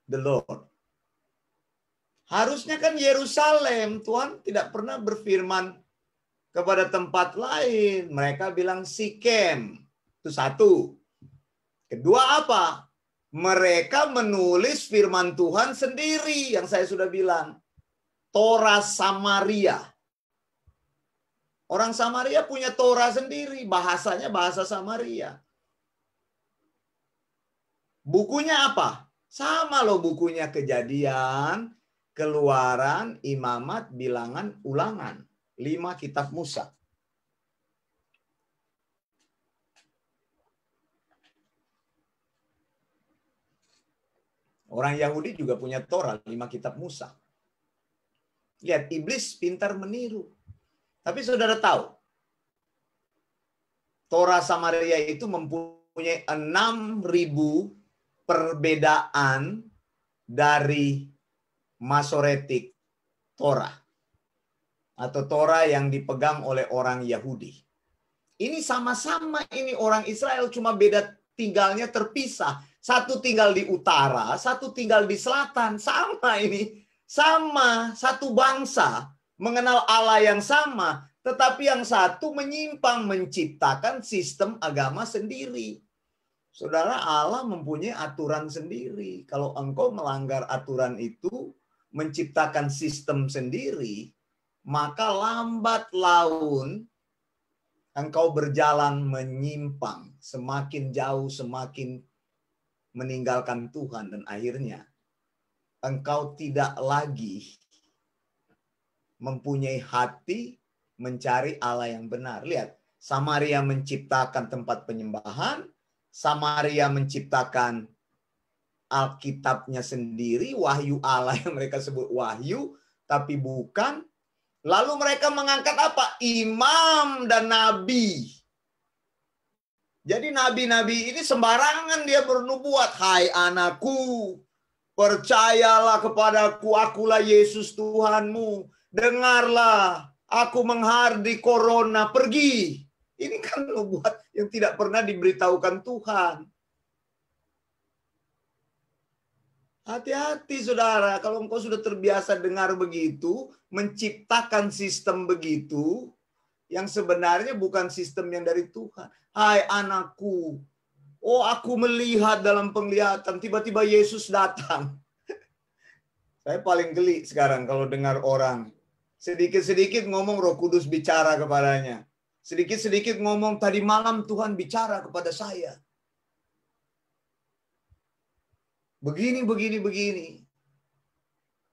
the Lord. Harusnya kan Yerusalem, Tuhan tidak pernah berfirman kepada tempat lain. Mereka bilang Shechem. Itu satu. Kedua apa? Mereka menulis firman Tuhan sendiri. Yang saya sudah bilang. Torah Samaria. Orang Samaria punya Torah sendiri. Bahasanya bahasa Samaria. Bukunya apa? Sama loh bukunya Kejadian, Keluaran, Imamat, Bilangan, Ulangan. 5 kitab Musa. Orang Yahudi juga punya Torah, 5 kitab Musa. Lihat, iblis pintar meniru. Tapi saudara tahu, Torah Samaria itu mempunyai 6.000 perbedaan dari Masoretik Torah. Atau Torah yang dipegang oleh orang Yahudi. Ini sama-sama ini orang Israel, cuma beda tinggalnya terpisah. Satu tinggal di utara, satu tinggal di selatan. Sama ini. Sama, satu bangsa. Mengenal Allah yang sama. Tetapi yang satu menyimpang, menciptakan sistem agama sendiri. Saudara, Allah mempunyai aturan sendiri. Kalau engkau melanggar aturan itu, menciptakan sistem sendiri, maka lambat laun engkau berjalan menyimpang, semakin jauh, semakin meninggalkan Tuhan, dan akhirnya engkau tidak lagi mempunyai hati mencari Allah yang benar. Lihat, Samaria menciptakan tempat penyembahan, Samaria menciptakan Alkitabnya sendiri, wahyu Allah yang mereka sebut wahyu, tapi bukan. Lalu mereka mengangkat apa? Imam dan nabi. Jadi nabi-nabi ini sembarangan dia bernubuat. Hai anakku, percayalah kepadaku, akulah Yesus Tuhanmu. Dengarlah, aku menghardi corona, pergi. Ini kan nubuat yang tidak pernah diberitahukan Tuhan. Hati-hati saudara, kalau engkau sudah terbiasa dengar begitu, menciptakan sistem begitu, yang sebenarnya bukan sistem yang dari Tuhan. Hai anakku, oh aku melihat dalam penglihatan, tiba-tiba Yesus datang. Saya paling geli sekarang kalau dengar orang, sedikit-sedikit ngomong Roh Kudus bicara kepadanya. Sedikit-sedikit ngomong, tadi malam Tuhan bicara kepada saya. Begini.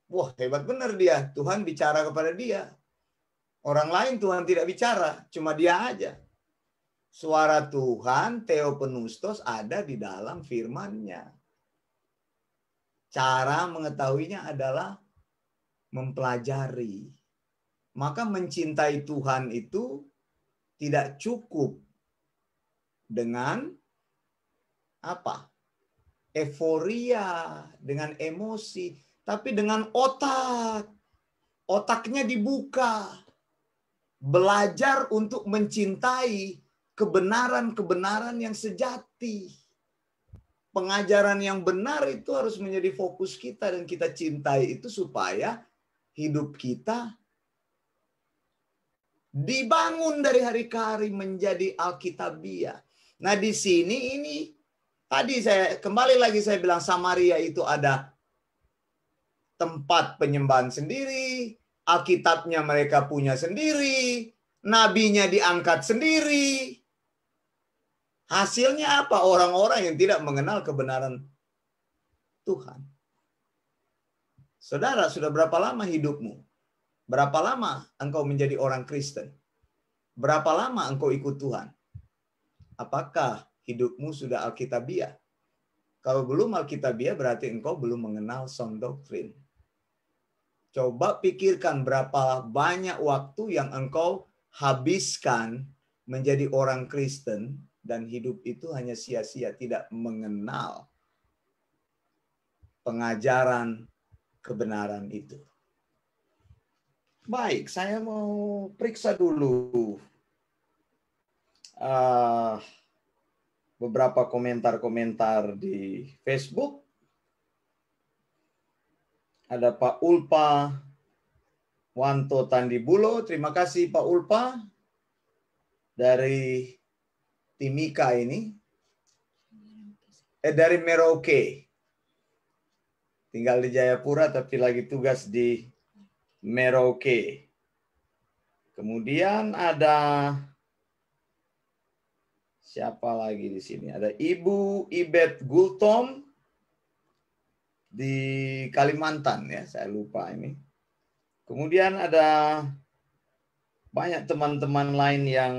Wah, hebat benar dia. Tuhan bicara kepada dia. Orang lain Tuhan tidak bicara, cuma dia aja. Suara Tuhan, Theopneustos, ada di dalam firman-Nya. Cara mengetahuinya adalah mempelajari. Maka mencintai Tuhan itu tidak cukup dengan apa? Euforia, dengan emosi, tapi dengan otak. Otaknya dibuka. Belajar untuk mencintai kebenaran-kebenaran yang sejati. Pengajaran yang benar itu harus menjadi fokus kita dan kita cintai itu supaya hidup kita dibangun dari hari ke hari menjadi Alkitabiah. Nah, di sini ini tadi saya kembali lagi saya bilang Samaria itu ada tempat penyembahan sendiri, Alkitabnya mereka punya sendiri, nabinya diangkat sendiri. Hasilnya apa? Orang-orang yang tidak mengenal kebenaran Tuhan. Saudara, sudah berapa lama hidupmu? Berapa lama engkau menjadi orang Kristen? Berapa lama engkau ikut Tuhan? Apakah hidupmu sudah Alkitabiah? Kalau belum Alkitabiah berarti engkau belum mengenal sound doctrine. Coba pikirkan berapa banyak waktu yang engkau habiskan menjadi orang Kristen dan hidup itu hanya sia-sia, tidak mengenal pengajaran kebenaran itu. Baik, saya mau periksa dulu beberapa komentar-komentar di Facebook. Ada Pak Ulpa Wanto Tandibulo. Terima kasih Pak Ulpa dari Timika ini. Dari Merauke. Tinggal di Jayapura tapi lagi tugas di Merauke. Kemudian ada siapa lagi di sini? Ada Ibu Ibet Gultom di Kalimantan ya, saya lupa ini. Kemudian ada banyak teman-teman lain yang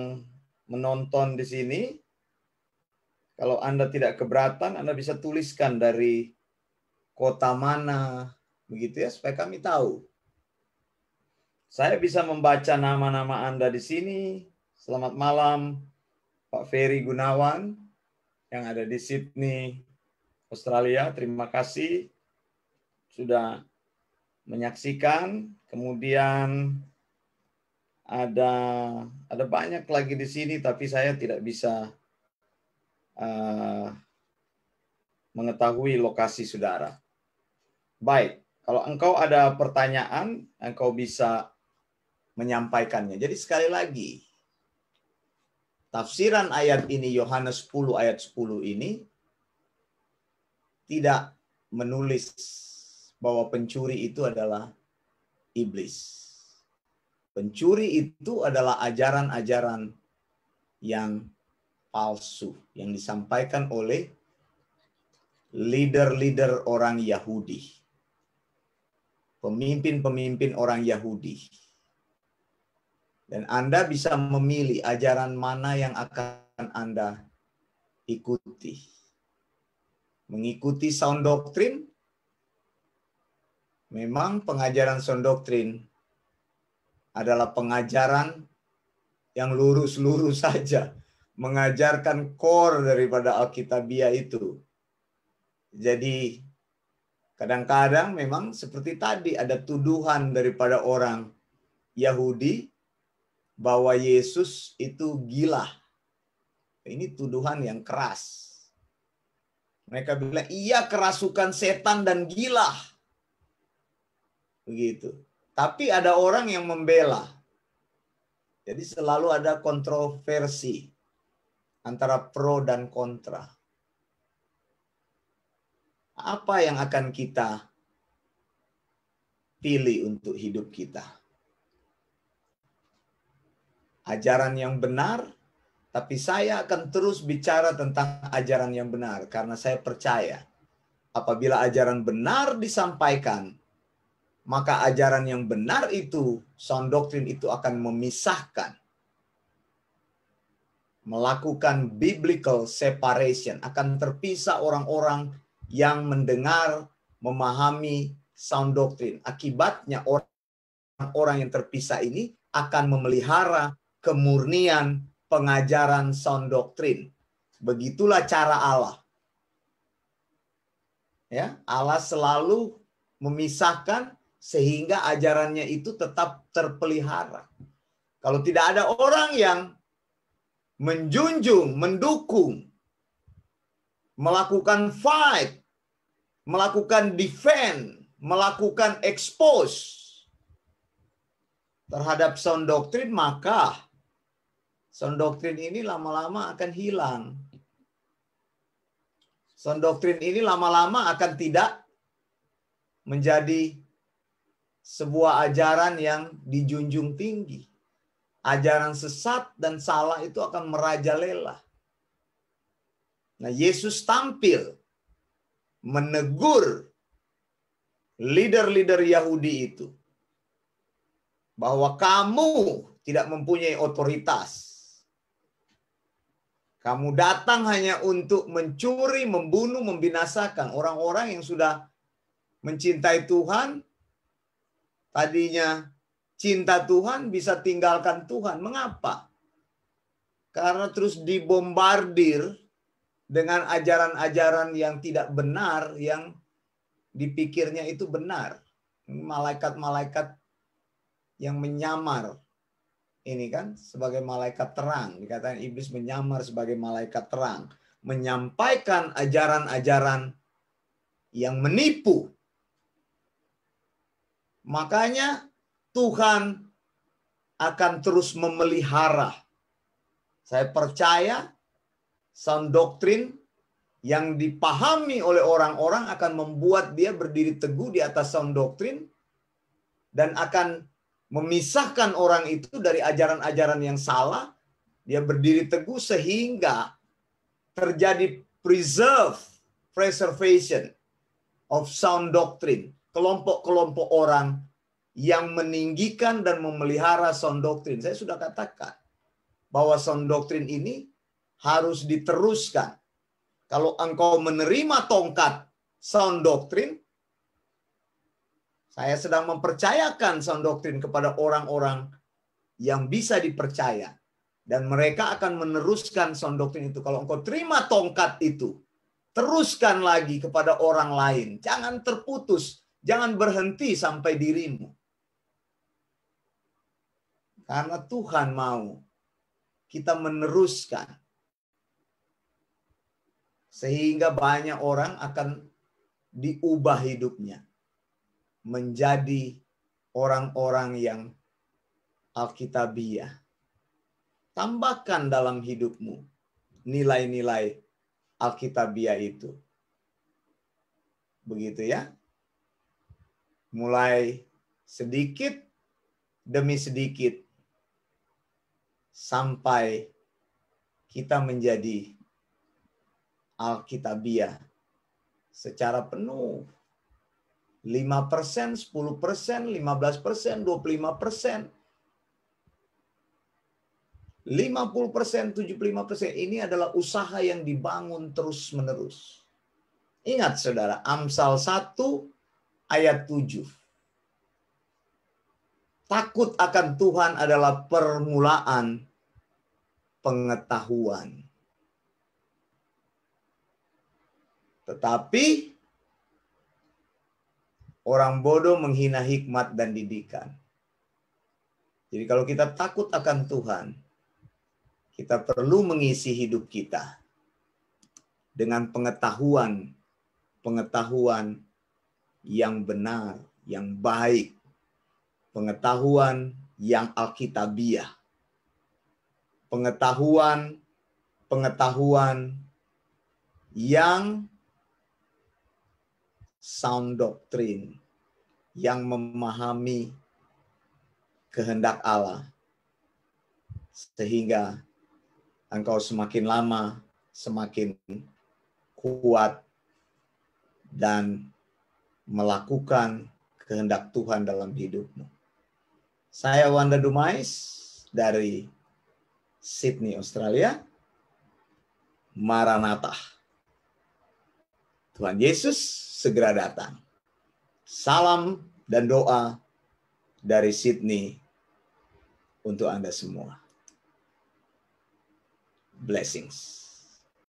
menonton di sini. Kalau Anda tidak keberatan, Anda bisa tuliskan dari kota mana, begitu ya, supaya kami tahu. Saya bisa membaca nama-nama Anda di sini. Selamat malam, Pak Ferry Gunawan yang ada di Sydney, Australia. Terima kasih sudah menyaksikan. Kemudian ada banyak lagi di sini, tapi saya tidak bisa mengetahui lokasi saudara. Baik, kalau engkau ada pertanyaan, engkau bisa menyampaikannya. Jadi sekali lagi, tafsiran ayat ini, Yohanes 10 ayat 10 ini, tidak menulis bahwa pencuri itu adalah iblis. Pencuri itu adalah ajaran-ajaran yang palsu yang disampaikan oleh leader-leader orang Yahudi. Pemimpin-pemimpin orang Yahudi. Dan Anda bisa memilih ajaran mana yang akan Anda ikuti. Mengikuti sound doctrine. Memang pengajaran sound doctrine adalah pengajaran yang lurus-lurus saja. Mengajarkan core daripada Alkitabiah itu. Jadi kadang-kadang memang seperti tadi ada tuduhan daripada orang Yahudi bahwa Yesus itu gila. Ini tuduhan yang keras. Mereka bilang, iya kerasukan setan dan gila. Begitu. Tapi ada orang yang membela. Jadi selalu ada kontroversi antara pro dan kontra. Apa yang akan kita pilih untuk hidup kita? Ajaran yang benar, tapi saya akan terus bicara tentang ajaran yang benar karena saya percaya apabila ajaran benar disampaikan, maka ajaran yang benar itu, sound doctrine itu akan memisahkan, melakukan biblical separation, akan terpisah orang-orang yang mendengar, memahami sound doctrine. Akibatnya orang-orang yang terpisah ini akan memelihara kemurnian pengajaran sound doctrine. Begitulah cara Allah. Ya, Allah selalu memisahkan sehingga ajarannya itu tetap terpelihara. Kalau tidak ada orang yang menjunjung, mendukung, melakukan fight, melakukan defend, melakukan expose terhadap sound doctrine, maka sound doctrine ini lama-lama akan hilang. Sound doctrine ini lama-lama akan tidak menjadi sebuah ajaran yang dijunjung tinggi. Ajaran sesat dan salah itu akan merajalela. Nah, Yesus tampil menegur leader-leader Yahudi itu bahwa kamu tidak mempunyai otoritas. Kamu datang hanya untuk mencuri, membunuh, membinasakan orang-orang yang sudah mencintai Tuhan. Tadinya cinta Tuhan bisa tinggalkan Tuhan. Mengapa? Karena terus dibombardir dengan ajaran-ajaran yang tidak benar, yang dipikirnya itu benar. Malaikat-malaikat yang menyamar. Ini kan sebagai malaikat terang. Dikatakan iblis menyamar sebagai malaikat terang. Menyampaikan ajaran-ajaran yang menipu. Makanya Tuhan akan terus memelihara. Saya percaya sound doctrine yang dipahami oleh orang-orang akan membuat dia berdiri teguh di atas sound doctrine dan akan memisahkan orang itu dari ajaran-ajaran yang salah. Dia berdiri teguh sehingga terjadi preservation of sound doctrine. Kelompok-kelompok orang yang meninggikan dan memelihara sound doctrine. Saya sudah katakan bahwa sound doctrine ini harus diteruskan. Kalau engkau menerima tongkat sound doctrine, saya sedang mempercayakan sound doctrine kepada orang-orang yang bisa dipercaya. Dan mereka akan meneruskan sound doctrine itu. Kalau engkau terima tongkat itu, teruskan lagi kepada orang lain. Jangan terputus. Jangan berhenti sampai dirimu. Karena Tuhan mau kita meneruskan. Sehingga banyak orang akan diubah hidupnya. Menjadi orang-orang yang Alkitabiah. Tambahkan dalam hidupmu nilai-nilai Alkitabiah itu. Begitu ya. Mulai sedikit demi sedikit sampai kita menjadi Alkitabiah secara penuh. 5%, 10%, 15%, 25%, 50%, 75%. Ini adalah usaha yang dibangun terus-menerus. Ingat saudara, Amsal 1 ayat 7. Takut akan Tuhan adalah permulaan pengetahuan. Tetapi orang bodoh menghina hikmat dan didikan. Jadi kalau kita takut akan Tuhan, kita perlu mengisi hidup kita dengan pengetahuan yang benar, yang baik, pengetahuan yang Alkitabiah, pengetahuan yang sound doctrine, yang memahami kehendak Allah, sehingga engkau semakin lama semakin kuat dan melakukan kehendak Tuhan dalam hidupmu. Saya Wanda Dumais dari Sydney, Australia. Maranatha. Tuhan Yesus segera datang. Salam dan doa dari Sydney untuk Anda semua. Blessings.